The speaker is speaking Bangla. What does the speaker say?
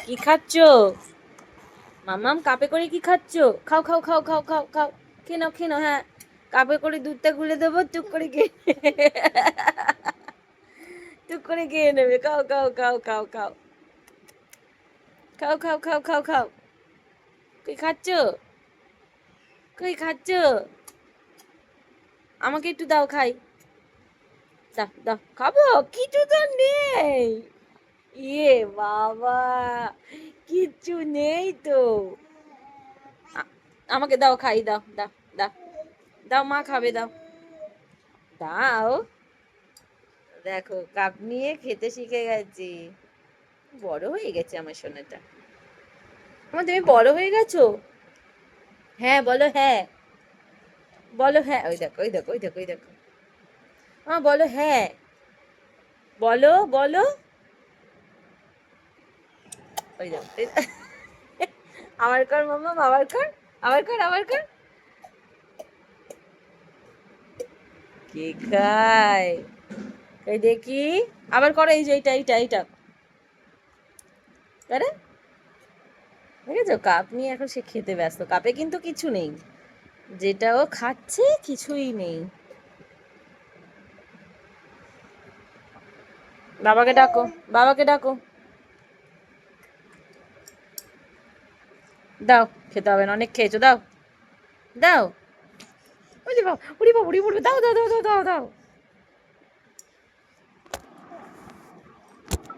কি খাচ্ছ? মামাম কাপে করে কি খাচ্ছ? খাও খাও খাও খাও খাও খাও, খেয়ে নাও খেয়ে নাও। হ্যাঁ, কাপে করে দুধটা গুলে দেবো, টুক করে খেয়ে টুক করে খেয়ে নেবে। খাও খাও খাও খাও খাও খাও খাও খাও খাও খাও। কই খাচ্ছ? কই খাচ্ছ? আমাকে একটু দাও, খাই। দাও দাও, খাবো। কিছু তো নেই। ইয়ে বাবা, কিচ্ছু নেই তো। আমাকে দাও, খাই। দাও দাও দাও দাও, মা খাবে, দাও দাও। দেখো, কাপ নিয়ে খেতে শিখে গেছি। বড় হয়ে গেছে আমার সোনাটা। আমার, তুমি বড় হয়ে গেছো। হ্যাঁ বলো, হ্যাঁ বলো, হ্যাঁ। ওই দেখো ওই দেখো ওই দেখো ওই দেখো। বলো হ্যাঁ। বলো বলো। ওই দেখো আবার কর মাম্মা, আবার কর, আবার কর, আবার কর। কে খায়? এই দেখি, আবার করো। এই যে এইটা এইটা এইটা। আরে, দেখেছো, কাপ নিয়ে এখন সে খেতে ব্যস্ত। কাপে কিন্তু কিছু নেই, যেটা ও খাচ্ছে কিছুই নেই। বাবাকে ডাকো, বাবাকে ডাকো। দাও, খেতে হবে না, অনেক খেয়েছো, দাও দাও। ওরে বাবা, ওরে বাবা, ওরে বাবা, দাও দাও দাও দাও দাও দাও।